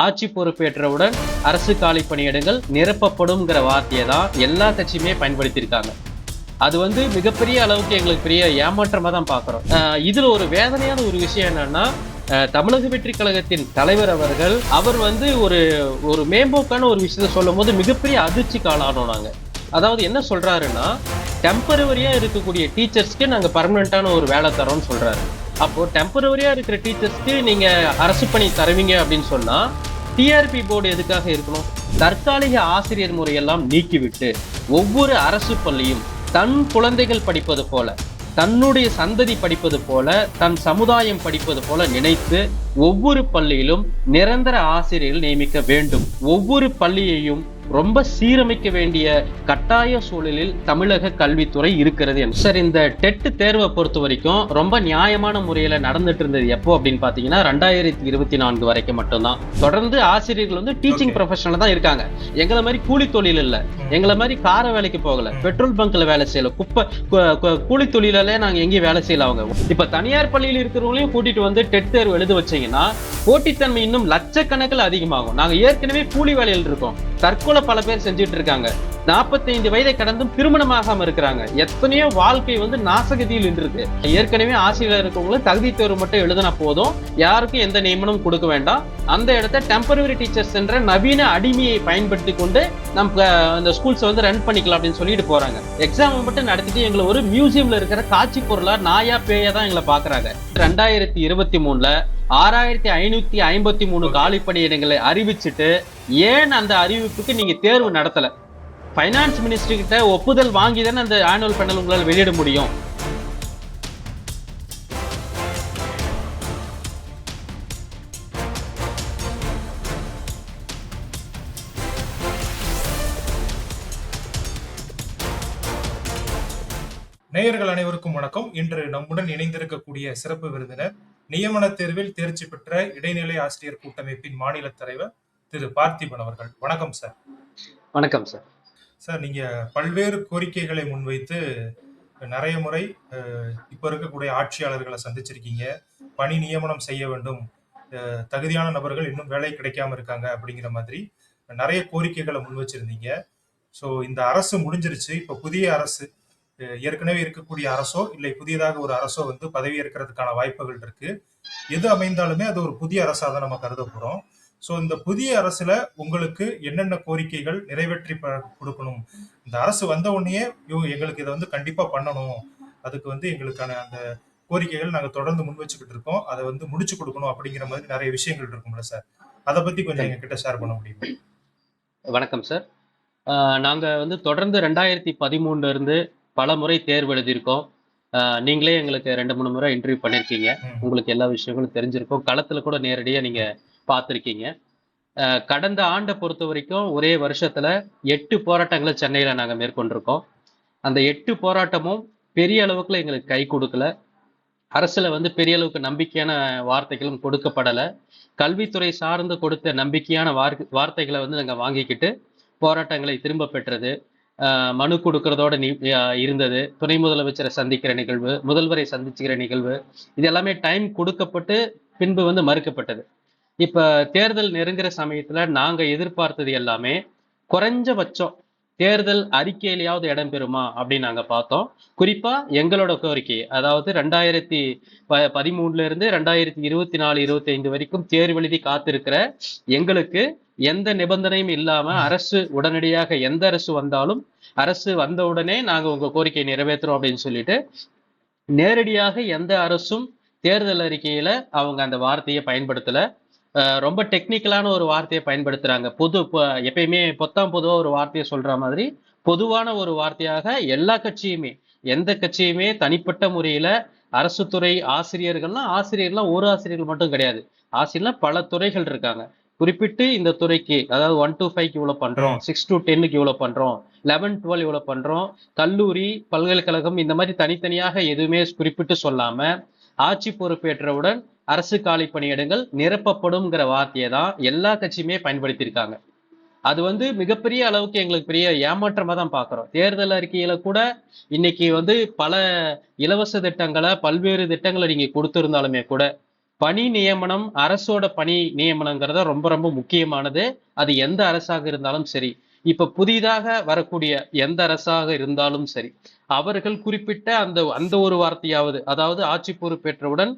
ஆட்சி பொறுப்பேற்றவுடன் அரசு காலி பணியிடங்கள் நிரப்பப்படும்ங்கிற வார்த்தையை தான் எல்லா கட்சியுமே பயன்படுத்தியிருக்காங்க. அது மிகப்பெரிய அளவுக்கு எங்களுக்கு பெரிய ஏமாற்றமா தான் பார்க்குறோம். இதுல ஒரு வேதனையான ஒரு விஷயம் என்னன்னா, தமிழக வெற்றி கழகத்தின் தலைவர் அவர்கள் அவர் ஒரு ஒரு மேம்போக்கான ஒரு விஷயத்த சொல்லும் போது மிகப்பெரிய அதிர்ச்சிக்கு ஆளானோம் நாங்க. அதாவது என்ன சொல்றாருன்னா, டெம்பரவரியா இருக்கக்கூடிய டீச்சர்ஸ்க்கு நாங்க பர்மனண்டான ஒரு வேலை தரோம்னு சொல்றாரு. அப்போ டெம்பரவரியா இருக்கிற டீச்சர்ஸ்க்கு நீங்க அரசு பணி தருவீங்க அப்படின்னு சொன்னா டிஆர்பி போர்டு எதுக்காக இருக்கணும்? தற்காலிக ஆசிரியர் முறையெல்லாம் நீக்கிவிட்டு ஒவ்வொரு அரசு பள்ளியும் தன் குழந்தைகள் படிப்பது போல, தன்னுடைய சந்ததி படிப்பது போல, தன் சமுதாயம் படிப்பது போல நினைத்து ஒவ்வொரு பள்ளியிலும் நிரந்தர ஆசிரியர்கள் நியமிக்க வேண்டும். ஒவ்வொரு பள்ளியையும் ரொம்ப சீரமைக்க வேண்டிய கட்டாய சூழலில் தமிழக கல்வித்துறை இருக்கிறது. சார், இந்த டெட் தேர்வை பொறுத்த வரைக்கும் ரொம்ப நியாயமான முறையில நடந்துட்டு இருந்தது எப்போ அப்படின்னு பாத்தீங்கன்னா 2024 வரைக்கும் மட்டும்தான். தொடர்ந்து ஆசிரியர்கள் டீச்சிங் ப்ரொஃபஷனல் தான் இருக்காங்க. எங்களை மாதிரி கூலி தொழில் இல்ல, எங்களை மாதிரி கார வேலைக்கு போகல, பெட்ரோல் பங்க்ல வேலை செய்யல, கூலி தொழிலாலே நாங்க எங்கேயும் வேலை செய்யல. அவங்க இப்ப தனியார் பள்ளியில் இருக்கிறவங்களையும் கூட்டிட்டு டெட் தேர்வு எழுத வச்சீங்கன்னா போட்டித்தன்மை இன்னும் லட்சக்கணக்கில் அதிகமாகும். நாங்க ஏற்கனவே கூலி வேலையில் இருக்கோம். தற்கொலை பல பேர் செஞ்சுட்டு இருக்காங்க. 45 வயதை கடந்தும் திருமணமாகாம இருக்கிறாங்க. எத்தனையோ வாழ்க்கை நாசகதியில் இருக்கு. ஏற்கனவே ஆசிரியர் இருக்கவங்களும் தகுதி தேர்வு மட்டும் எழுதினா போதும், யாருக்கும் எந்த நியமனம் கொடுக்க வேண்டாம். அந்த இடத்த டெம்பரரி டீச்சர்ஸ் என்ற நவீன அடிமையை பயன்படுத்தி கொண்டு நம்ம அந்த ஸ்கூல்ஸ் ரன் பண்ணிக்கலாம் அப்படின்னு சொல்லிட்டு போறாங்க. எக்ஸாம் மட்டும் நடத்திட்டு எங்களை ஒரு மியூசியம்ல இருக்கிற காட்சி பொருளா நாயா பேயா தான் எங்களை பாக்குறாங்க. 2023 6553 காலி பணியிடங்களை அறிவிச்சுட்டு ஏன் அந்த அறிவிப்புக்கு நீங்க தேர்வு நடத்தல? பைனான்ஸ் மினிஸ்டர் கிட்ட ஒப்புதல் வாங்கி தானே அந்த ஆனுவல் பேனல் உங்களால் வெளியிட முடியும். நேயர்கள் அனைவருக்கும் வணக்கம். இன்று நம்முடன் இணைந்திருக்கக்கூடிய சிறப்பு விருந்தினர் நியமன தேர்வில் தேர்ச்சி பெற்ற இடைநிலை ஆசிரியர் கூட்டமைப்பின் மாநில தலைவர் திரு பார்த்திபன் அவர்கள். வணக்கம் சார். வணக்கம் சார். சார், நீங்க பல்வேறு கோரிக்கைகளை முன்வைத்து நிறைய முறை இப்ப இருக்கக்கூடிய ஆட்சியாளர்களை சந்திச்சிருக்கீங்க. பணி நியமனம் செய்ய வேண்டும், தகுதியான நபர்கள் இன்னும் வேலை கிடைக்காம இருக்காங்க அப்படிங்கிற மாதிரி நிறைய கோரிக்கைகளை முன் வச்சிருந்தீங்க. ஸோ இந்த அரசு முடிஞ்சிருச்சு. இப்ப புதிய அரசு, ஏற்கனவே இருக்கக்கூடிய அரசோ இல்லை புதியதாக ஒரு அரசோ பதவி ஏற்கிறதுக்கான வாய்ப்புகள் இருக்கு. எது அமைந்தாலுமே அது ஒரு புதிய அரசா தான் நம்ம கருத போறோம். ஸோ இந்த புதிய அரசுல உங்களுக்கு என்னென்ன கோரிக்கைகள் நிறைவேற்றி கொடுக்கணும்? இந்த அரசு வந்த உடனே எங்களுக்கு இதை கண்டிப்பா பண்ணணும், அதுக்கு எங்களுக்கான அந்த கோரிக்கைகள் நாங்க தொடர்ந்து முன் வச்சுக்கிட்டு இருக்கோம், அதை முடிச்சு கொடுக்கணும் அப்படிங்கிற மாதிரி நிறைய விஷயங்கள் இருக்கும்ல சார், அதை பத்தி கொஞ்சம் எங்க கிட்ட ஷேர் பண்ண முடியுமா? வணக்கம் சார். நாங்க தொடர்ந்து 2013 இருந்து பல முறை தேர்வு எழுதியிருக்கோம். நீங்களே எங்களுக்கு 2-3 முறை இன்டர்வியூ பண்ணிருக்கீங்க. உங்களுக்கு எல்லா விஷயங்களும் தெரிஞ்சிருக்கும். களத்துல கூட நேரடியா நீங்க பார்த்திருக்கீங்க. கடந்த ஆண்டை பொறுத்த வரைக்கும் ஒரே வருஷத்துல 8 போராட்டங்களை சென்னையில நாங்க மேற்கொண்டிருக்கோம். அந்த 8 போராட்டமும் பெரிய அளவுக்குள்ள எங்களுக்கு கை கொடுக்கல. அரசுல பெரிய அளவுக்கு நம்பிக்கையான வார்த்தைகளும் கொடுக்கப்படல. கல்வித்துறை சார்ந்து கொடுத்த நம்பிக்கையான வார்த்தைகளை நாங்க வாங்கிக்கிட்டு போராட்டங்களை திரும்ப பெற்றது. மனு கொடுக்கறதோட இருந்தது. துணை முதலமைச்சரை சந்திக்கிற நிகழ்வு, முதல்வரை சந்திச்சுக்கிற நிகழ்வு, இது எல்லாமே டைம் கொடுக்கப்பட்டு பின்பு மறுக்கப்பட்டது. இப்ப தேர்தல் நெருங்குற சமயத்துல நாங்க எதிர்பார்த்தது எல்லாமே குறைஞ்சபட்சம் தேர்தல் அறிக்கையிலையாவது இடம் பெறுமா அப்படின்னு நாங்க பார்த்தோம். குறிப்பா எங்களோட கோரிக்கை, அதாவது 2013 இருந்து 2024-25 வரைக்கும் தேர்வு எழுதி காத்திருக்கிற எங்களுக்கு எந்த நிபந்தனையும் இல்லாம அரசு உடனடியாக எந்த அரசு வந்தாலும் அரசு வந்த உடனே நாங்க உங்க கோரிக்கையை நிறைவேற்றுறோம் அப்படின்னு சொல்லிட்டு நேரடியாக எந்த அரசும் தேர்தல் அறிக்கையில அவங்க அந்த வார்த்தையை பயன்படுத்தல. ரொம்ப டெக்னிக்கலான ஒரு வார்த்தையை பயன்படுத்துறாங்க. எப்பயுமே பொதுவா ஒரு வார்த்தையை சொல்ற மாதிரி பொதுவான ஒரு வார்த்தையாக எல்லா கட்சியுமே, எந்த கட்சியுமே தனிப்பட்ட முறையில அரசு துறை ஆசிரியர்கள்லாம் ஒரு ஆசிரியர்கள் மட்டும் கிடையாது. ஆசிரியர்லாம் பல துறைகள் இருக்காங்க. குறிப்பிட்டு இந்த துறைக்கு, அதாவது 1 to 5 இவ்வளவு பண்றோம், 6 to 10க்கு இவ்வளவு பண்றோம், 11, 12 இவ்வளவு பண்றோம், கல்லூரி பல்கலைக்கழகம் இந்த மாதிரி தனித்தனியாக எதுவுமே குறிப்பிட்டு சொல்லாம ஆட்சி பொறுப்பேற்றவுடன் அரசு காலி பணியிடங்கள் நிரப்பப்படும்ங்கிற வார்த்தையை தான் எல்லா கட்சியுமே பயன்படுத்தியிருக்காங்க. அது மிகப்பெரிய அளவுக்கு எங்களுக்கு பெரிய ஏமாற்றமா தான் பாக்குறோம். தேர்தல் அறிக்கையில கூட இன்னைக்கு பல இலவச திட்டங்களை, பல்வேறு திட்டங்களை நீங்க கொடுத்திருந்தாலுமே கூட பணி நியமனம், அரசோட பணி நியமனங்கிறது ரொம்ப ரொம்ப முக்கியமானது. அது எந்த அரசாக இருந்தாலும் சரி. இப்ப புதிதாக வரக்கூடிய எந்த அரசாக இருந்தாலும் சரி, அவர்கள் குறிப்பிட்ட அந்த அந்த ஒரு வார்த்தையாவது, அதாவது ஆட்சி பொறுப்பேற்றவுடன்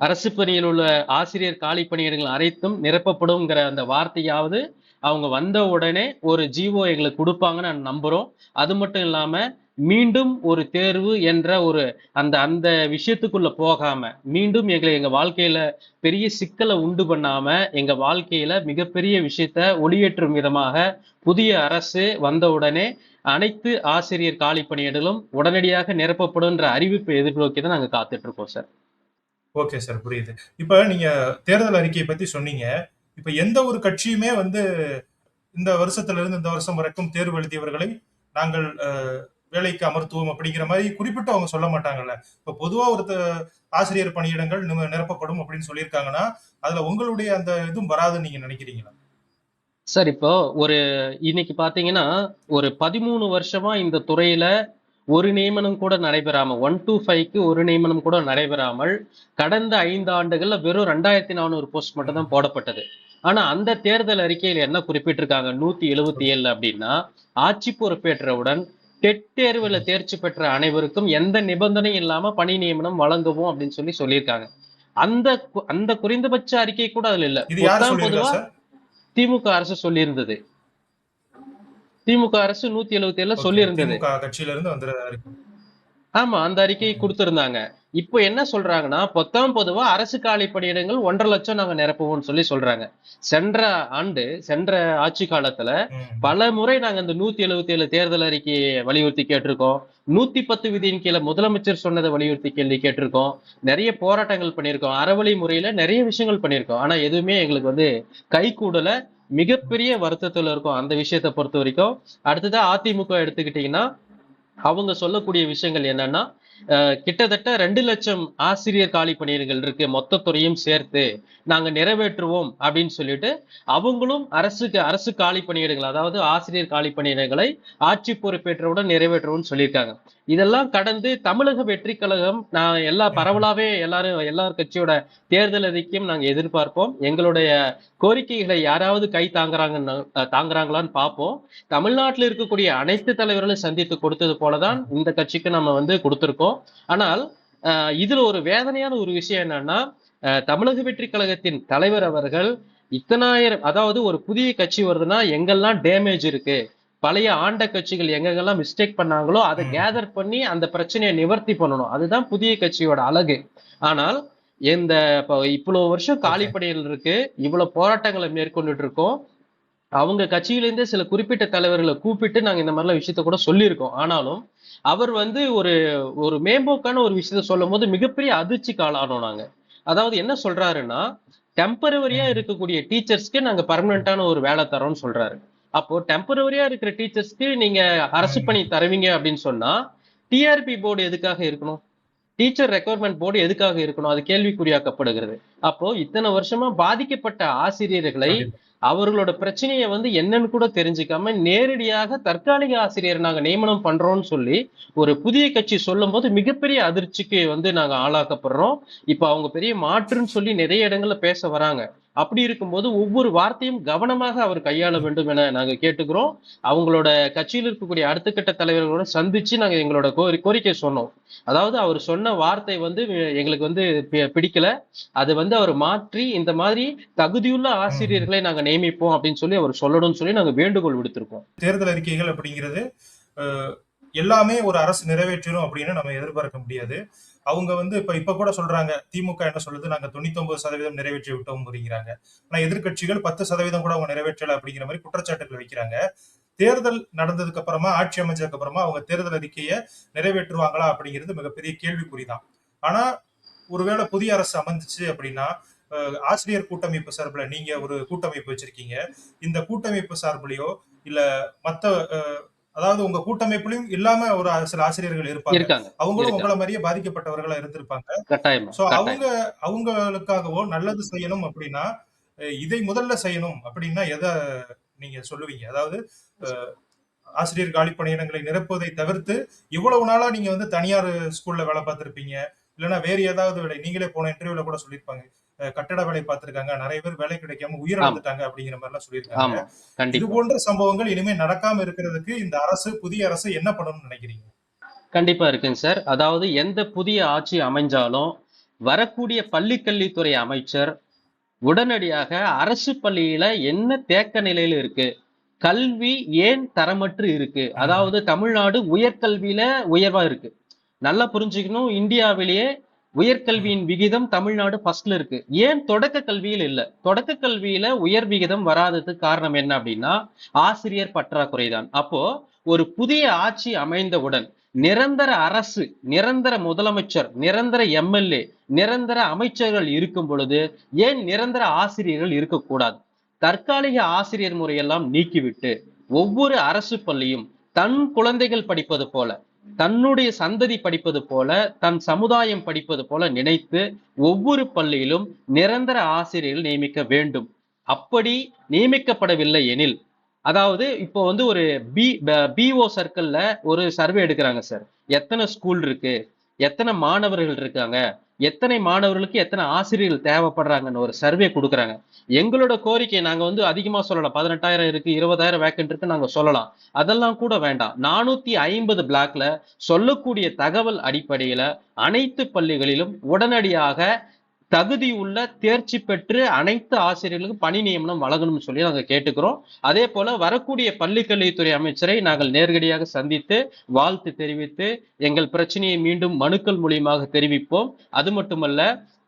அரசு பணியில் உள்ள ஆசிரியர் காலி பணியிடங்கள் அனைத்தும் நிரப்பப்படும்ங்கிற அந்த வார்த்தையாவது அவங்க வந்த உடனே ஒரு ஜிஓ எங்களுக்கு கொடுப்பாங்கன்னு நான் நம்புறோம். அது மட்டும் இல்லாம மீண்டும் ஒரு தேர்வு என்ற ஒரு அந்த அந்த விஷயத்துக்குள்ள போகாம மீண்டும் எங்க வாழ்க்கையில பெரிய சிக்கலை உண்டு பண்ணாம எங்க வாழ்க்கையில மிகப்பெரிய விஷயத்த ஒளியேற்றும் விதமாக புதிய அரசு வந்த உடனே அனைத்து ஆசிரியர் காலி பணியிடங்களும் உடனடியாக நிரப்பப்படும்ன்ற அறிவிப்பை எதிர்நோக்கி தான் நாங்க காத்துட்டு இருக்கோம் சார். ஓகே சார், புரியுது. இப்ப நீங்க தேர்தல் அறிக்கையை பத்தி சொன்னீங்க. இப்ப எந்த ஒரு கட்சியுமே வந்து இந்த வருஷத்துல இருந்து இந்த வருஷம் வரைக்கும் தேர்வு எழுதியவர்களை நாங்கள் வேலைக்கு அமர்த்துவோம் அப்படிங்கிற மாதிரி குறிப்பிட்டு அவங்க சொல்ல மாட்டாங்கல்ல. இப்ப பொதுவா ஒரு ஆசிரியர் பணியிடங்கள் நிரப்பப்படும் அப்படின்னு சொல்லியிருக்காங்கன்னா, அதுல உங்களுடைய அந்த இதுவும் வராதுன்னு நீங்க நினைக்கிறீங்களா? சார் இப்போ ஒரு இன்னைக்கு பாத்தீங்கன்னா ஒரு 13 வருஷமா இந்த துறையில ஒரு நியமனம் கூட நடைபெறாம 1 to 5க்கு ஒரு நியமனம் கூட நடைபெறாமல் கடந்த 5 ஆண்டுகள்ல வெறும் 2400 போஸ்ட் மட்டும் தான் போடப்பட்டது. ஆனா அந்த தேர்தல் அறிக்கையில என்ன குறிப்பிட்டிருக்காங்க 177 அப்படின்னா ஆட்சி பொறுப்பேற்றவுடன் டெட் தேர்வுல தேர்ச்சி பெற்ற அனைவருக்கும் எந்த நிபந்தனையும் இல்லாம பணி நியமனம் வழங்குவோம் அப்படின்னு சொல்லியிருக்காங்க. அந்த அந்த குறைந்தபட்ச அறிக்கை கூட அதுல இல்ல. இது யார் சொல்லியிருக்கா பொதுவா சார்? திமுக அரசு சொல்லியிருந்தது. திமுக அரசு 177ல சொல்லியிருந்தது. திமுக கட்சியில இருந்து வந்து ஆமா, அந்த அறிக்கையை கொடுத்திருந்தாங்க. இப்போ என்ன சொல்றாங்கன்னா, பொதுவா அரசு காலி பணியிடங்கள் 1,50,000 நாங்க நிரப்புவோம்னு சொல்றாங்க. சென்ற ஆட்சி காலத்துல பல முறை நாங்க இந்த 177 தேர்தல் அறிக்கையை வலியுறுத்தி கேட்டிருக்கோம். 110 விதியின் கீழ முதலமைச்சர் சொன்னதை வலியுறுத்தி கேள்வி கேட்டிருக்கோம். நிறைய போராட்டங்கள் பண்ணியிருக்கோம். அறவழி முறையில நிறைய விஷயங்கள் பண்ணியிருக்கோம். ஆனா எதுவுமே எங்களுக்கு வந்து கைகூடல. மிகப்பெரிய வருத்தத்துல இருக்கோம் அந்த விஷயத்தை பொறுத்த வரைக்கும். அடுத்ததா அதிமுக எடுத்துக்கிட்டீங்கன்னா அவங்க சொல்லக்கூடிய விஷயங்கள் என்னன்னா கிட்டத்தட்ட 2,00,000 ஆசிரியர் காலி பணியிடங்கள் இருக்கு மொத்த துறையும் சேர்த்து நாங்க நிறைவேற்றுவோம் அப்படின்னு சொல்லிட்டு அவங்களும் அரசு காலி பணியிடங்கள் அதாவது ஆசிரியர் காலி பணியிடங்களை ஆட்சி பொறுப்பேற்றவுடன் நிறைவேற்றுவோம்னு சொல்லியிருக்காங்க. இதெல்லாம் கடந்து தமிழக வெற்றி கழகம் நான் பரவலாவே எல்லார் கட்சியோட தேர்தல் அறிக்கையும் நாங்க எதிர்பார்ப்போம். எங்களுடைய கோரிக்கைகளை யாராவது தாங்குறாங்களான்னு பார்ப்போம். தமிழ்நாட்டில் இருக்கக்கூடிய அனைத்து தலைவர்களும் சந்தித்து கொடுத்தது போலதான் இந்த கட்சிக்கு நம்ம வந்து கொடுத்திருக்கோம். ஆனால் இதுல ஒரு வேதனையான ஒரு விஷயம் என்னன்னா தமிழக வெற்றி கழகத்தின் தலைவர் அவர்கள் இத்தனாயிரம் அதாவது ஒரு புதிய கட்சி வருதுன்னா எங்கெல்லாம் டேமேஜ் இருக்கு பழைய ஆண்ட கட்சிகள் எங்கெங்கெல்லாம் மிஸ்டேக் பண்ணாங்களோ அதை கேதர் பண்ணி அந்த பிரச்சனையை நிவர்த்தி பண்ணணும். அதுதான் புதிய கட்சியோட அழகு. ஆனால் இந்த இவ்வளவு வருஷம் காலிப்படையில் இருக்கு, இவ்வளவு போராட்டங்களை மேற்கொண்டுட்டு இருக்கோம். அவங்க கட்சியிலேருந்தே சில குறிப்பிட்ட தலைவர்களை கூப்பிட்டு நாங்க இந்த மாதிரிலாம் விஷயத்த கூட சொல்லியிருக்கோம். ஆனாலும் அவர் வந்து ஒரு ஒரு மேம்போக்கான ஒரு விஷயத்த சொல்லும் போது மிகப்பெரிய அதிர்ச்சிக்கு ஆளானோம் நாங்க. அதாவது என்ன சொல்றாருன்னா டெம்பரவரியா இருக்கக்கூடிய டீச்சர்ஸ்க்கு நாங்க பர்மனண்டான ஒரு வேலை தரோம்னு சொல்றாரு. அப்போ டெம்பரவரியா இருக்கிற டீச்சர்ஸ்க்கு நீங்க அரசு பணி தருவீங்க அப்படின்னு சொன்னா டிஆர்பி போர்டு எதுக்காக இருக்கணும்? டீச்சர் ரெக்யர்மெண்ட் போர்டு எதுக்காக இருக்கணும்? அது கேள்விக்குறியாக்கப்படுகிறது. அப்போ இத்தனை வருஷமா பாதிக்கப்பட்ட ஆசிரியர்களை அவர்களோட பிரச்சனையை வந்து என்னன்னு கூட தெரிஞ்சுக்காம நேரடியாக தற்காலிக ஆசிரியர் நாங்க நியமனம் பண்றோம்னு சொல்லி ஒரு புதிய கட்சி சொல்லும் போது மிகப்பெரிய அதிர்ச்சிக்கு வந்து நாங்க ஆளாக்கப்படுறோம். இப்ப அவங்க பெரிய மாற்றுன்னு சொல்லி நிறைய இடங்கள்ல பேச வராங்க. அப்படி இருக்கும்போது ஒவ்வொரு வார்த்தையும் கவனமாக அவர் கையாள வேண்டும் என நாங்க கேட்டுக்கிறோம். அவங்களோட கட்சியில் இருக்கக்கூடிய அடுத்த கட்ட தலைவர்களோட சந்திச்சு நாங்க எங்களோட கோரிக்கை சொன்னோம். அதாவது அவர் சொன்ன வார்த்தை வந்து எங்களுக்கு வந்து பிடிக்கல. அது வந்து அவர் மாற்றி இந்த மாதிரி தகுதியுள்ள ஆசிரியர்களை நாங்க நியமிப்போம் அப்படின்னு சொல்லி அவர் சொல்லணும்னு சொல்லி நாங்க வேண்டுகோள் விடுத்திருக்கோம். தேர்தல் அறிக்கைகள் அப்படிங்கிறது எல்லாமே ஒரு அரசு நிறைவேற்றணும் அப்படின்னு நம்ம எதிர்பார்க்க முடியாது. அவங்க வந்து இப்ப கூட சொல்றாங்க, திமுக என்ன சொல்லுது, நாங்க 99% நிறைவேற்றி விட்டோம் அப்படிங்கிறாங்க. ஆனா எதிர்கட்சிகள் 10% கூட அவங்க நிறைவேற்றல அப்படிங்கிற மாதிரி குற்றச்சாட்டுகள் வைக்கிறாங்க. தேர்தல் நடந்ததுக்கு அப்புறமா ஆட்சி அமைச்சதுக்கு அப்புறமா அவங்க தேர்தல் அறிக்கையை நிறைவேற்றுவாங்களா அப்படிங்கிறது மிகப்பெரிய கேள்விக்குறிதான். ஆனா ஒருவேளை புதிய அரசு அமைஞ்சிச்சு அப்படின்னா ஆசிரியர் கூட்டமைப்பு சார்பில் நீங்க ஒரு கூட்டமைப்பு வச்சிருக்கீங்க. இந்த கூட்டமைப்பு சார்பிலையோ இல்ல மத்த அதாவது உங்க கூட்டமைப்புலயும் இல்லாம ஒரு சில ஆசிரியர்கள் இருப்பாங்க. அவங்களும் உங்களை மாதிரியே பாதிக்கப்பட்டவர்களா இருந்திருப்பாங்க. சோ அவங்களுக்காகவோ நல்லது செய்யணும் அப்படின்னா இதை முதல்ல செய்யணும் அப்படின்னா எதை நீங்க சொல்லுவீங்க? அதாவது ஆசிரியர் காலி பணியிடங்களை நிரப்புவதை தவிர்த்து இவ்வளவு நாளா நீங்க வந்து தனியார் ஸ்கூல்ல வேலை பார்த்திருப்பீங்க, இல்லைன்னா வேறு ஏதாவது வேலை. நீங்களே போன இன்டர்வியூல கூட சொல்லியிருப்பாங்க, கட்டட வேலை பார்த்திருக்காங்க, நிறைய பேர் வேலை கிடைக்காம ஆமா, உயிரிழந்துட்டாங்க அப்படிங்கிற மாதிரி எல்லாம் சொல்லியிருக்காங்க. ஆமா. இது கண்டிப்பா. போன்ற சம்பவங்கள் இனிமே நடக்காம இருக்கிறதுக்கு இந்த அரசு, புதிய அரசு என்ன பண்ணணும்னு நினைக்கிறீங்க? கண்டிப்பா இருக்குங்க சார். அதாவது எந்த புதிய ஆட்சி அமைஞ்சாலும், வரக்கூடிய பள்ளிக்கல்வித்துறை அமைச்சர் உடனடியாக அரசு பள்ளியில என்ன தேக்க நிலையில இருக்கு? கல்வி ஏன் தரமற்று இருக்கு? ம். அதாவது தமிழ்நாடு உயர்கல்வியில உயர்வா இருக்கு. நல்லா புரிஞ்சுக்கணும். இந்தியாவிலேயே ம். உயர்கல்வியின் விகிதம் தமிழ்நாடு ஃபர்ஸ்ட்ல இருக்கு. ஏன் தொடக்க கல்வியில் இல்ல? தொடக்க கல்வியில உயர் விகிதம் வராததுக்கு காரணம் என்ன அப்படின்னா, ஆசிரியர் பற்றாக்குறை தான். அப்போ ஒரு புதிய ஆட்சி அமைந்தவுடன் நிரந்தர அரசு, நிரந்தர முதலமைச்சர், நிரந்தர எம்எல்ஏ, நிரந்தர அமைச்சர்கள் இருக்கும் பொழுது ஏன் நிரந்தர ஆசிரியர்கள் இருக்கக்கூடாது? தற்காலிக ஆசிரியர் முறையெல்லாம் நீக்கிவிட்டு ஒவ்வொரு அரசு பள்ளியும் தன் குழந்தைகள் படிப்பது போல, தன்னுடைய சந்ததி படிப்பது போல, தன் சமுதாயம் படிப்பது போல நினைத்து ஒவ்வொரு பள்ளியிலும் நிரந்தர ஆசிரியர்கள் நியமிக்க வேண்டும். அப்படி நியமிக்கப்படவில்லை எனில், அதாவது இப்போ வந்து ஒரு பிஓ சர்க்கிள்ல ஒரு சர்வே எடுக்கிறாங்க சார். எத்தனை ஸ்கூல் இருக்கு, எத்தனை மாணவர்கள் இருக்காங்க, எத்தனை மாணவர்களுக்கு எத்தனை ஆசிரியர்கள் தேவைப்படுறாங்கன்னு ஒரு சர்வே கொடுக்குறாங்க. எங்களோட கோரிக்கை நாங்க வந்து அதிகமா சொல்லலாம். 18,000 இருக்கு, 20,000 வேக்கன்ட் இருக்கு நாங்க சொல்லலாம். அதெல்லாம் கூட வேண்டாம். 450 பிளாக்ல சொல்லக்கூடிய தகவல் அடிப்படையில அனைத்து பள்ளிகளிலும் உடனடியாக தகுதி உள்ள தேர்ச்சி பெற்று அனைத்து ஆசிரியர்களுக்கும் பணி நியமனம் வழங்கணும்னு சொல்லி நாங்க கேட்டுக்கிறோம். அதே போல வரக்கூடிய பள்ளிக்கல்வித்துறை அமைச்சரை நாங்கள் நேரடியாக சந்தித்து வாழ்த்து தெரிவித்து எங்கள் பிரச்சனையை மீண்டும் மனுக்கள் மூலியமாக தெரிவிப்போம். அது மட்டுமல்ல,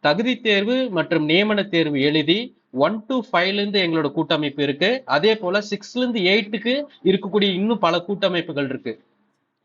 தகுதி தேர்வு மற்றும் நியமன தேர்வு எழுதி 1 to 5ல இருந்து எங்களோட கூட்டமைப்பு இருக்கு. அதே போல 6ல இருந்து 8க்கு இருக்கக்கூடிய இன்னும் பல கூட்டமைப்புகள் இருக்கு.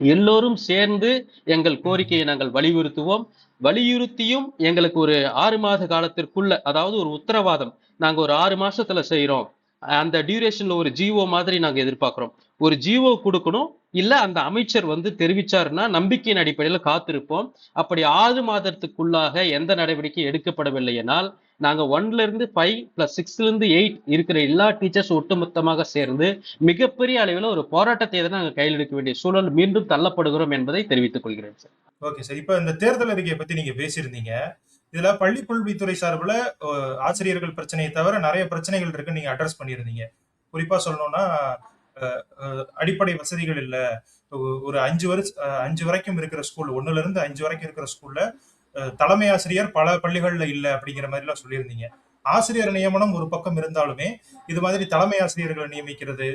எல்லோரும் சேர்ந்து எங்கள் ம். கோரிக்கையை நாங்கள் வலியுறுத்துவோம். வலியுறுத்தியும் எங்களுக்கு ஒரு 6 மாத காலத்திற்குள்ள, அதாவது ஒரு உத்தரவாதம், நாங்க ஒரு 6 மாசத்துல செய்றோம். அந்த டியூரேஷன்ல ஒரு ஜிஓ மாதிரி நாங்க எதிர்பார்க்கிறோம். ஒரு ஜிஓ கொடுக்கணும். இல்ல அந்த அமைச்சர் வந்து தெரிவிச்சாருன்னா நம்பிக்கையின் அடிப்படையில காத்திருப்போம். அப்படி 6 மாதத்துக்குள்ளாக எந்த நடவடிக்கை எடுக்கப்படவில்லை எனால், நாங்க 1ல இருந்து 5 பிளஸ் 6ல இருந்து 8 இருக்கிற எல்லா டீச்சர்ஸ் ஒட்டுமொத்தமாக சேர்ந்து மிகப்பெரிய அளவில் ஒரு போராட்டத்தை தான் நாங்கள் கையில் எடுக்க வேண்டிய சூழல் மீண்டும் தள்ளப்படுகிறோம் என்பதை தெரிவித்துக் கொள்கிறேன் சார். Okay sir. இப்ப இந்த தேர்தல் அறிக்கையை பத்தி நீங்க பேசியிருந்தீங்க. இதுல பள்ளிக் கல்வித்துறை சார்புல ஆசிரியர்கள் பிரச்சனையை தவிர நெறைய பிரச்சனைகள் இருக்குன்னு நீங்க அட்ரஸ் பண்ணியிருந்தீங்க. குறிப்பா சொல்லணும்னா, அ அ அடிப்படை வசதிகள் இல்ல. ஒரு 5 வரைக்கும் இருக்கிற ஸ்கூல், 1ல இருந்து 5 வரைக்கும் இருக்கிற ஸ்கூல்ல தலைமை ஆசிரியர் பல பள்ளிகள்ல இல்ல அப்படிங்கிற மாதிரிலாம் சொல்லியிருந்தீங்க. ஆசிரியர் நியமனம் ஒரு பக்கம் இருந்தாலுமே, இது மாதிரி தலைமை ஆசிரியர்களை நியமிக்கிறது,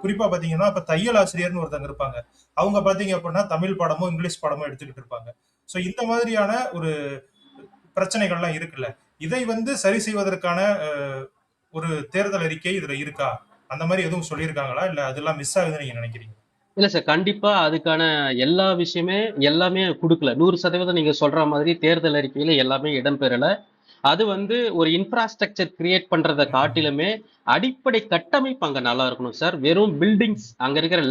குறிப்பா பாத்தீங்கன்னா, இப்ப தையல் ஆசிரியர்ன்னு ஒருத்தங்க இருப்பாங்க. அவங்க பாத்தீங்க அப்படின்னா, தமிழ் பாடமோ, இங்கிலீஷ் பாடமோ எடுத்துக்கிட்டு இருப்பாங்க. சோ இந்த மாதிரியான ஒரு பிரச்சனைகள்லாம் இருக்குல்ல. இதை வந்து சரி செய்வதற்கான ஒரு தேர்தல் அறிக்கை இதுல இருக்கா? அந்த மாரி எதுவும் சொல்லியிருக்காங்களா? இல்ல அதெல்லாம் மிஸ் ஆகுதுன்னு நீங்க நினைக்கிறீங்களா? இல்ல சார், கண்டிப்பா அதுக்கான எல்லா விஷயமே எல்லாமே குடுக்கல. 100% நீங்க சொல்ற மாதிரி தேர்தல் அறிக்கையில எல்லாமே இடம்பெறல. அது வந்து ஒரு இன்ஃப்ராஸ்ட்ரக்சர் கிரியேட் பண்றத ம். காட்டிலுமே அடிப்படை கட்டமைப்பு அங்க நல்லா இருக்கணும் சார். வெறும் பில்டிங்ஸ், அங்க இருக்கிற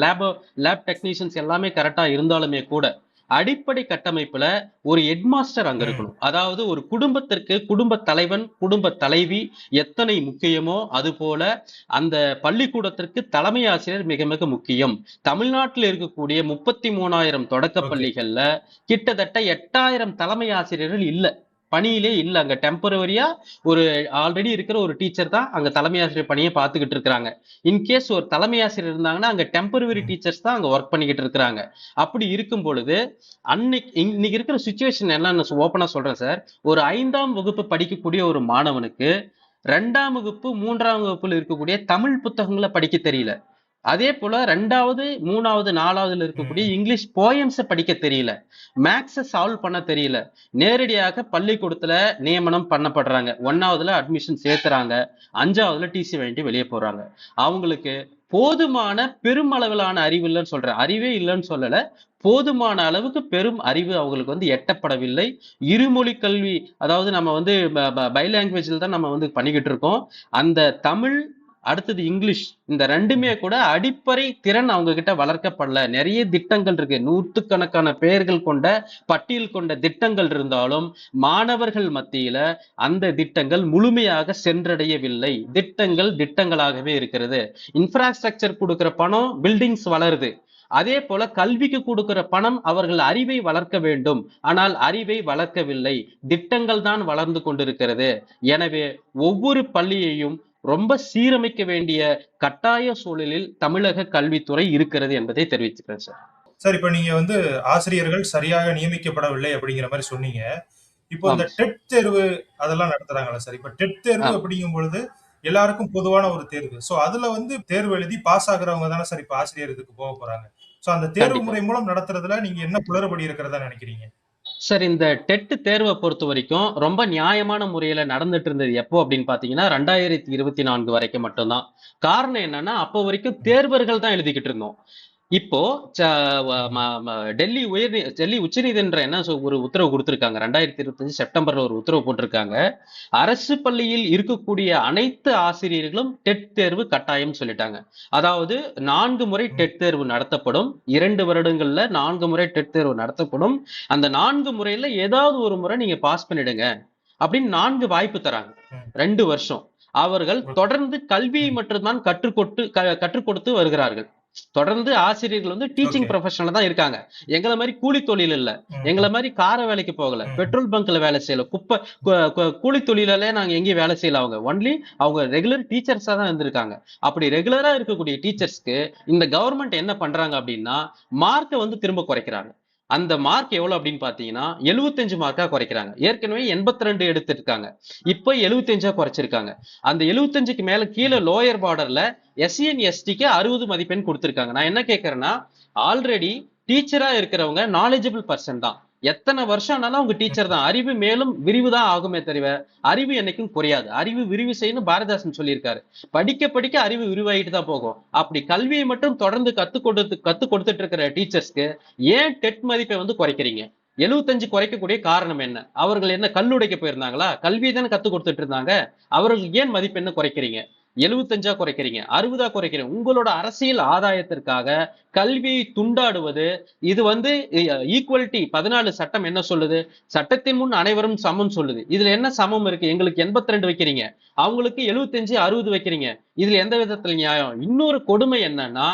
லேப் டெக்னீஷியன்ஸ் எல்லாமே கரெக்டா இருந்தாலுமே கூட, அடிப்படை கட்டமைப்புல ஒரு ஹெட் மாஸ்டர் அங்க ம். இருக்கணும். அதாவது ஒரு குடும்பத்திற்கு குடும்ப தலைவன், குடும்ப தலைவி எத்தனை முக்கியமோ அதுபோல அந்த பள்ளிக்கூடத்திற்கு தலைமை ஆசிரியர் மிக மிக முக்கியம். தமிழ்நாட்டில் இருக்கக்கூடிய 33,000 தொடக்கப் ஓகே. பள்ளிகள்ல கிட்டத்தட்ட 8,000 தலைமை ஆசிரியர்கள் இல்ல. பணியிலே இல்ல. அங்க டெம்பரவரியா ஒரு ஆல்ரெடி இருக்கிற ஒரு டீச்சர் தான் அங்க தலைமை ஆசிரியர் பணியை பார்த்துக்கிட்டு இருக்காங்க. இன்கேஸ் ஒரு தலைமை ஆசிரியர் இருந்தாங்கன்னா அங்க டெம்பரவரி ம். டீச்சர்ஸ் தான் அங்க ஒர்க் பண்ணிக்கிட்டு இருக்காங்க. அப்படி இருக்கும் பொழுது இன்னைக்கு இருக்கிற சுச்சுவேஷன் என்னன்னு ஓப்பனா சொல்றேன் சார். ஒரு 5ஆம் வகுப்பு படிக்கக்கூடிய ஒரு மாணவனுக்கு 2ஆம் வகுப்பு, 3ஆம் வகுப்புல இருக்கக்கூடிய தமிழ் புத்தகங்கள படிக்க தெரியல. அதே போல 2வது, 3வது, 4வதுல இருக்கக்கூடிய ம். இங்கிலீஷ் போயம்ஸ படிக்க தெரியல. மேத்ஸ சால்வ் பண்ண தெரியல. நேரடியாக பள்ளிக்கூடத்துல நியமனம் பண்ணப்படுறாங்க. 1வதுல அட்மிஷன் சேர்த்துறாங்க. 5வதுல டிசி வாங்கிட்டு வெளிய போறாங்க. அவங்களுக்கு போதுமான பெருமளவிலான அறிவு இல்லன்னு சொல்றேன். அறிவே இல்லன்னு சொல்லல. போதுமான அளவுக்கு பெரும் அறிவு அவங்களுக்கு வந்து எட்டப்படவில்லை. இருமொழி கல்வி, அதாவது நம்ம வந்து பை லாங்குவேஜ்ல தான் நம்ம வந்து பண்ணிக்கிட்டு இருக்கோம். அந்த தமிழ், அடுத்தது இங்கிலீஷ், இந்த 2மே ம். கூட அடிப்படை திறன் அவங்க கிட்ட வளர்க்கப்படல. நிறைய திட்டங்கள் இருக்கு. நூற்றுக்கணக்கான பெயர்கள் கொண்ட பட்டியல் கொண்ட திட்டங்கள் இருந்தாலும் மாணவர்கள் மத்தியில அந்த திட்டங்கள் முழுமையாக சென்றடையவில்லை. திட்டங்கள் திட்டங்களாகவே இருக்கிறது. இன்ஃப்ராஸ்ட்ரக்சர் கொடுக்கிற பணம் பில்டிங்ஸ் வளருது. அதே போல கல்விக்கு கொடுக்கிற பணம் அவர்கள் அறிவை வளர்க்க வேண்டும், ஆனால் அறிவை வளர்க்கவில்லை. திட்டங்கள் தான் வளர்ந்து கொண்டிருக்கிறது. எனவே ஒவ்வொரு பள்ளியையும் ரொம்ப சீரமைக்க வேண்டிய கட்டாய சூழலில் தமிழக கல்வித்துறை இருக்கிறது என்பதை தெரிவிச்சுக்கிறேன் சார். சார், இப்ப நீங்க ஆசிரியர்கள் சரியாக நியமிக்கப்படவில்லை அப்படிங்கிற மாதிரி சொன்னீங்க. இப்போ இந்த ஆமா. டெட் தேர்வு அதெல்லாம் நடத்துறாங்களா சார்? இப்ப டெட் தேர்வு ஆ. அப்படிங்கும் பொழுது எல்லாருக்கும் பொதுவான ஒரு தேர்வு. சோ அதுல தேர்வு எழுதி பாஸ் ஆகுறவங்க தானே சார் இப்ப ஆசிரியர் இதுக்கு போக போறாங்க. சோ அந்த தேர்வு கண்டிப்பா. முறை மூலம் நடத்துறதுல நீங்க என்ன குளறுபடி இருக்கிறதா நினைக்கிறீங்க? சார், இந்த டெட் தேர்வை பொறுத்த வரைக்கும் ரொம்ப நியாயமான முறையில நடந்துட்டு இருந்தது எப்போ அப்படின்னு பாத்தீங்கன்னா 2024 வரைக்கும் மட்டும்தான். காரணம் என்னன்னா அப்போ வரைக்கும் ம், தேர்வர்கள் தான் எழுதிக்கிட்டு இருந்தோம். இப்போ ச வ ம ம், ம டெல்லி உச்சநீதிமன்றம் என்ன ஒரு உத்தரவு கொடுத்திருக்காங்க. 2025 செப்டம்பர்ல ஒரு உத்தரவு போட்டிருக்காங்க. அரசு பள்ளியில் இருக்கக்கூடிய அனைத்து ஆசிரியர்களும் டெட் தேர்வு கட்டாயம் சொல்லிட்டாங்க. அதாவது 4 முறை ம், டெட் தேர்வு நடத்தப்படும். 2 வருடங்கள்ல 4 முறை டெட் தேர்வு நடத்தப்படும். அந்த 4 முறையில ஏதாவது ஒரு முறை நீங்க பாஸ் பண்ணிடுங்க அப்படின்னு 4 வாய்ப்பு தராங்க. ம். 2 வருஷம். அவர்கள் ஓகே. தொடர்ந்து கல்வியை ம். மட்டும்தான் கற்றுக் கொடுத்து வருகிறார்கள். தொடர்ந்து ஆசிரியர்கள் டீச்சிங் ஓகே. ப்ரொஃபஷன்ல தான் இருக்காங்க. எங்கள மாதிரி கூலி தொழில் இல்ல. எங்கள ம், மாதிரி கார வேலைக்கு போகல. ம், பெட்ரோல் பங்க்ல வேலை செய்யல. குப்ப கு கு கூலி தொழிலாளே நாங்க எங்கேயும் வேலை செய்யல அவங்க. ஒன்லி அவங்க ரெகுலர் டீச்சர்ஸா தான் இருந்திருக்காங்க. அப்படி ரெகுலரா இருக்கக்கூடிய டீச்சர்ஸ்க்கு இந்த கவர்ன்மெண்ட் என்ன பண்றாங்க அப்படின்னா, மார்க்க திரும்ப குறைக்கிறாங்க. அந்த மார்க் எவ்வளவு அப்படின்னு பாத்தீங்கன்னா 75 மார்க்கா குறைக்கிறாங்க. ஏற்கனவே 82 எடுத்திருக்காங்க. இப்ப 75ஆ குறைச்சிருக்காங்க. அந்த 75க்கு மேல கீழ ம். லோயர் பார்டர்ல எஸ்சிஎன் எஸ்டிக்கு 60 மதிப்பெண் கொடுத்திருக்காங்க. நான் என்ன கேட்கிறேன்னா, ஆல்ரெடி டீச்சரா இருக்கிறவங்க நாலேஜபிள் பர்சன் தான். எத்தனை வருஷம் ஆனாலும் அவங்க டீச்சர் தான். அறிவு மேலும் விரிவு தான் ஆகுமே தவிர அறிவு என்னைக்கும் குறையாது. அறிவு விரிவு செய்யணும் பாரதிதாசன் சொல்லியிருக்காரு. படிக்க படிக்க அறிவு விரிவாயிட்டு தான் போகும். அப்படி கல்வியை மட்டும் தொடர்ந்து கத்துக் கொடுத்துட்டு இருக்கிற டீச்சர்ஸ்க்கு ஏன் டெட் மதிப்பை குறைக்கிறீங்க? 75 குறைக்கக்கூடிய காரணம் என்ன? அவர்கள் என்ன கல்லுடைக்க போயிருந்தாங்களா? கல்வியை தானே கத்துக் கொடுத்துட்டு இருந்தாங்க. அவர்கள் ஏன் மதிப்பெண்ண குறைக்கிறீங்க? 75ஆ குறைக்கிறீங்க, 60ஆ குறைக்கிறீங்க. உங்களோட அரசியல் ஆதாயத்திற்காக கல்வியை துண்டாடுவது, இது ஈக்குவலிட்டி 14 சட்டம் என்ன சொல்லுது? சட்டத்தின் முன் அனைவரும் சமம் சொல்லுது. இதுல என்ன சமம் இருக்கு? எங்களுக்கு 82 வைக்கிறீங்க, அவங்களுக்கு 75, 60 வைக்கிறீங்க. இதுல எந்த விதத்துல நியாயம்? இன்னொரு கொடுமை என்னன்னா,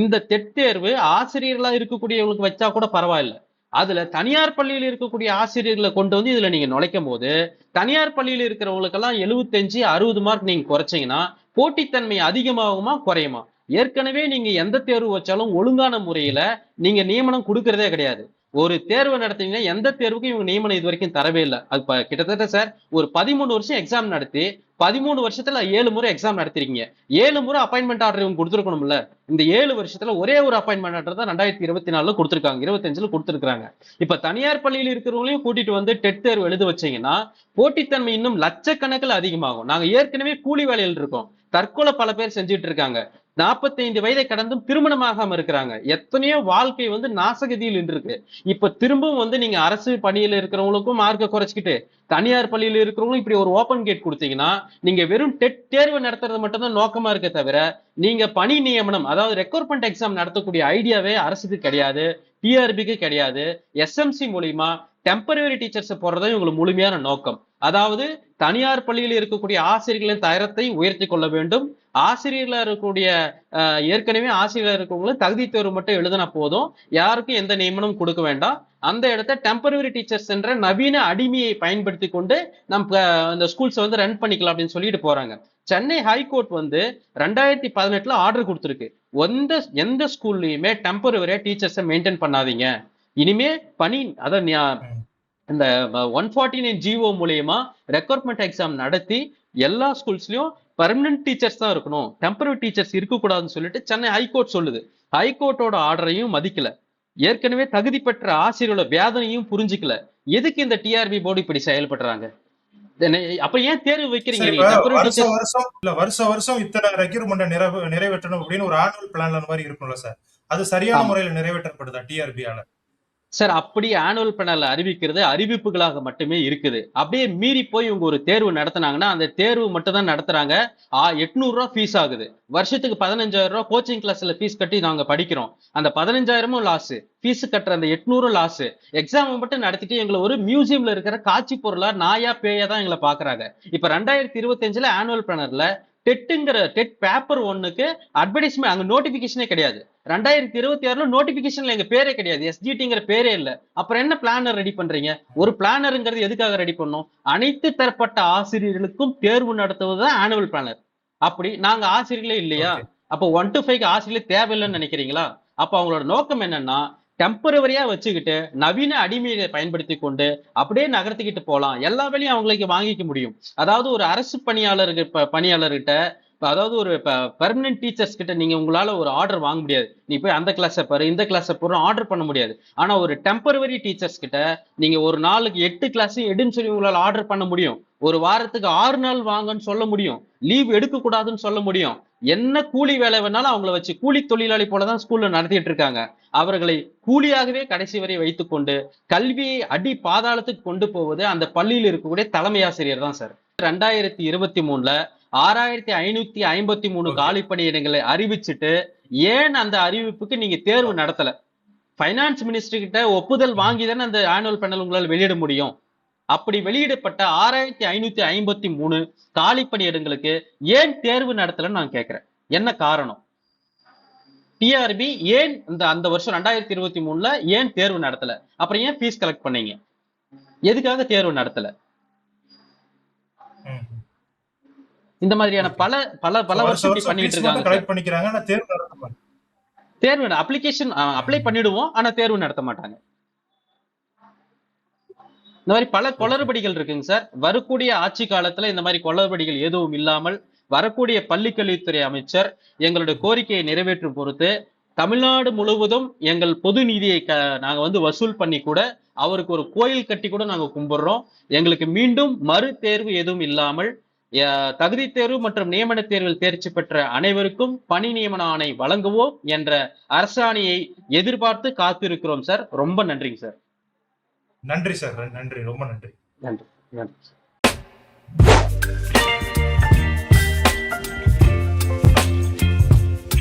இந்த டெட் தேர்வு ஆசிரியர்களா இருக்கக்கூடியவங்களுக்கு வச்சா கூட பரவாயில்ல. அதுல தனியார் பள்ளியில் இருக்கக்கூடிய ஆசிரியர்களை கொண்டு இதுல நீங்க நுழைக்கும் போது, தனியார் பள்ளியில் இருக்கிறவங்களுக்கெல்லாம் 75, 60 மார்க் நீங்க குறைச்சீங்கன்னா போட்டித்தன்மை அதிகமாகுமா குறையுமா? ஏற்கனவே நீங்க எந்த தேர்வு வச்சாலும் ஒழுங்கான முறையில நீங்க நியமனம் கொடுக்கறதே கிடையாது. ஒரு தேர்வு நடத்தீங்கன்னா எந்த தேர்வுக்கும் இவங்க நியமனம் இது வரைக்கும் தரவே இல்லை. அது கிட்டத்தட்ட சார் ஒரு 13 வருஷம் எக்ஸாம் நடத்தி 13 வருஷத்துல 7 முறை எக்ஸாம் நடத்திருக்கீங்க. 7 முறை அப்பாயின்மெண்ட் ஆர்டர் இவங்க கொடுத்துருக்கணும்ல. இந்த 7 வருஷத்துல ஒரே ஒரு அப்பாயின்மெண்ட் ஆர்டர் தான் 2024 கொடுத்திருக்காங்க, 25ல கொடுத்திருக்காங்க. இப்ப தனியார் பள்ளியில் இருக்கிறவங்களையும் கூட்டிட்டு டெட் தேர்வு எழுத வச்சீங்கன்னா போட்டித்தன்மை இன்னும் லட்சக்கணக்கில் அதிகமாகும். நாங்க ஏற்கனவே கூலி வேலையில் இருக்கோம். தற்கொலை பல பேர் செஞ்சுட்டு இருக்காங்க. 45 வயதை கடந்தும் திருமணமாகாம இருக்கிறாங்க. எத்தனையோ வாழ்க்கை நாசகதியில் இருக்கு. இப்ப திரும்பவும் நீங்க அரசு பணியில இருக்கிறவங்களுக்கும் மார்க்க குறைச்சிக்கிட்டு தனியார் பள்ளியில இருக்கிறவங்களும் இப்படி ஒரு ஓபன் கேட் கொடுத்தீங்கன்னா, நீங்க வெறும் டெட் தேர்வு நடத்துறது மட்டும் தான் நோக்கமா இருக்க தவிர, நீங்க பணி நியமனம் அதாவது ரெக்ரூட்மெண்ட் எக்ஸாம் நடத்தக்கூடிய ஐடியாவே அரசுக்கு கிடையாது, டிஆர்பிக்கு கிடையாது. எஸ்எம்சி மூலியமா டெம்பரரி டீச்சர்ஸ் போடுறதா இவங்களுக்கு முழுமையான நோக்கம். அதாவது தனியார் பள்ளியில் இருக்கக்கூடிய ஆசிரியர்களின் தரத்தை உயர்த்தி கொள்ள வேண்டும். ஆசிரியர்களா இருக்கக்கூடிய ஏற்கனவே ஆசிரியர்களா இருக்கவங்களும் தகுதி தேர்வு மட்டும் எழுதினா போதும், யாருக்கும் எந்த நியமனம் கொடுக்க வேண்டாம். அந்த இடத்த டெம்பரரி டீச்சர்ஸ் என்ற நவீன அடிமையை பயன்படுத்தி கொண்டு நம்ம அந்த ஸ்கூல்ஸ் ரன் பண்ணிக்கலாம் அப்படின்னு சொல்லிட்டு போறாங்க. சென்னை ஹைகோர்ட் 2018ல ஆர்டர் கொடுத்திருக்கு. எந்த ஸ்கூல்லயுமே டெம்பரரியா டீச்சர்ஸை மெயின்டைன் பண்ணாதீங்க. இனிமே பணி அதான் ம். இந்த 149 ஜிஓ மூலியமா ரெக்ரூட்மெண்ட் எக்ஸாம் நடத்தி எல்லா ஸ்கூல்ஸ்லயும் பெர்மனன்ட் டீச்சர்ஸ் தான் இருக்கணும், டெம்பரரி டீச்சர்ஸ் இருக்கக்கூடாதுன்னு சொல்லிட்டு சென்னை ஹைகோர்ட் சொல்லுது. ஹைகோர்ட்டோட ஆர்டரையும் மதிக்கல. ஏற்கனவே தகுதி பெற்ற ஆசிரியரோட வேதனையும் புரிஞ்சுக்கல. எதுக்கு இந்த டிஆர்பி போர்டு இப்படி செயல்படுறாங்க? அப்ப ஏன் தேர்வு வைக்கிறீங்க? சரி, இப்ப நீங்க டெம்பரரி வருஷம் டீச்சர்ஸ் வருஷம் இல்ல வருஷம் இத்தனை ரெக்ரூட்மெண்ட்டை நிறைவேற்றணும் அப்படின்னு ஒரு ஆனுவல் பிளான் மாதிரி இருக்கும்ல சார்? அது சரியான ஆமா முறையில நிறைவேற்றப்படுதா டிஆர்பியால? சார், அப்படி ஆனுவல் பேனல் அறிவிக்கிறது அறிவிப்புகளாக மட்டுமே இருக்குது. அப்படியே மீறி போய் இவங்க ஒரு தேர்வு நடத்தினாங்கன்னா அந்த தேர்வு மட்டும் தான் நடத்துறாங்க. 800 ரூபாய் ஃபீஸ் ஆகுது. வருஷத்துக்கு 15,000 ரூபாய் கோச்சிங் கிளாஸ்ல ஃபீஸ் கட்டி நாங்க படிக்கிறோம். அந்த 15,000மும் லாஸ். ஃபீஸ் கட்டுற அந்த 800 லாஸ். எக்ஸாம் மட்டும் நடத்திட்டு எங்களை ஒரு மியூசியம்ல இருக்கிற காட்சி பொருளா நாயா பேயா தான் எங்களை பாக்குறாங்க. இப்ப 2025ல ஆனுவல் பிளானர்ல டெட் பேப்பர் 1க்கு அட்வர்டைஸ்மெண்ட் அங்க நோட்டிபிகேஷனே கிடையாது. 2026ல நோட்டிபிகேஷன்ல எங்க பேரே கிடையாது, எஸ்ஜிடிங்கிற பேரே இல்ல. அப்புறம் என்ன பிளானர் ரெடி பண்றீங்க? ஒரு பிளானருங்கிறது எதுக்காக ரெடி பண்ணோம்? அனைத்து தரப்பட்ட ஆசிரியர்களுக்கும் தேர்வு நடத்துவதுதான் ஆனுவல் பிளானர். அப்படி நாங்க ஆசிரியர்களே இல்லையா? அப்போ 1 to 5க்கு ஆசிரியர்களே தேவையில்லைன்னு நினைக்கிறீங்களா? அப்ப அவங்களோட நோக்கம் என்னன்னா, டெம்பரவரியா வச்சுக்கிட்டு நவீன அடிமையை பயன்படுத்தி கொண்டு அப்படியே நகர்த்திக்கிட்டு போலாம், எல்லா வேலையும் அவங்களுக்கு வாங்கிக்க முடியும். அதாவது ஒரு அரசு பணியாளர்கிட்ட, அதாவது ஒரு பெர்மனன்ட் டீச்சர்ஸ் கிட்ட நீங்க உங்களால ஒரு ஆர்டர் வாங்க முடியாது. நீ போய் அந்த கிளாஸை பாரு, இந்த கிளாஸை பாரு, ஆர்டர் பண்ண முடியாது. ஆனா ஒரு டெம்பரவரி டீச்சர்ஸ் கிட்ட நீங்க ஒரு நாளுக்கு 8 கிளாஸ் எடுன்னு சொல்லி உங்களால ஆர்டர் பண்ண முடியும். ஒரு வாரத்துக்கு 6 நாள் வாங்கன்னு சொல்ல முடியும். லீவ் எடுக்க கூடாதுன்னு சொல்ல முடியும். என்ன கூலி வேலை வேணாலும் அவங்கள வச்சு கூலி தொழிலாளி போலதான் ஸ்கூல்ல நடத்திட்டு இருக்காங்க. அவர்களை கூலியாகவே கடைசி வரை வைத்துக்கொண்டு கல்வியை அடி பாதாளத்துக்கு கொண்டு போவது அந்த பள்ளியில் இருக்கக்கூடிய தலைமை ஆசிரியர் தான் சார். 2023ல 6553 காலி பணியிடங்களை அறிவிச்சுட்டு ஏன் அந்த அறிவிப்புக்கு நீங்க தேர்வு நடத்தல? பைனான்ஸ் மினிஸ்டர் கிட்ட ஒப்புதல் வாங்கி தானே அந்த ஆனுவல் பேனல் உங்களால் வெளியிட முடியும். அப்படி வெளியிடப்பட்ட 6553 காலி பணியிடங்களுக்கு ஏன் தேர்வு நடத்தலன்னு நான் கேட்கிறேன். என்ன காரணம்? டிஆர்பி ஏன் அந்த வருஷம் 2023ல ஏன் தேர்வு நடத்தல? அப்புறம் ஏன் ஃபீஸ் கலெக்ட் பண்ணீங்க? எதுக்காக தேர்வு நடத்தல? இந்த மாதிரியான பல பல பல வருஷம் பண்ணிட்டு இருக்காங்க. தேர்வு அப்ளிகேஷன் அப்ளை பண்ணிடுவோம், ஆனா தேர்வு நடத்த மாட்டாங்க. இந்த மாதிரி பல குளறுபடிகள் இருக்குங்க சார். வரக்கூடிய ஆட்சி காலத்துல இந்த மாதிரி குளறுபடிகள் எதுவும் இல்லாமல் வரக்கூடிய பள்ளிக்கல்வித்துறை அமைச்சர் எங்களுடைய கோரிக்கையை நிறைவேற்றும் பொறுத்து தமிழ்நாடு முழுவதும் எங்கள் பொது நிதியை நாங்க வசூல் பண்ணி கூட அவருக்கு ஒரு கோயில் கட்டி கூட நாங்க கும்பிடுறோம். எங்களுக்கு மீண்டும் மறு தேர்வு எதுவும் இல்லாமல் தகுதி தேர்வு மற்றும் நியமன தேர்வில் தேர்ச்சி பெற்ற அனைவருக்கும் பணி நியமன ஆணை வழங்குவோம் என்ற அரசாணையை எதிர்பார்த்து காத்திருக்கிறோம் சார். ரொம்ப நன்றிங்க சார். நன்றி சார், நன்றி, ரொம்ப நன்றி. நன்றி.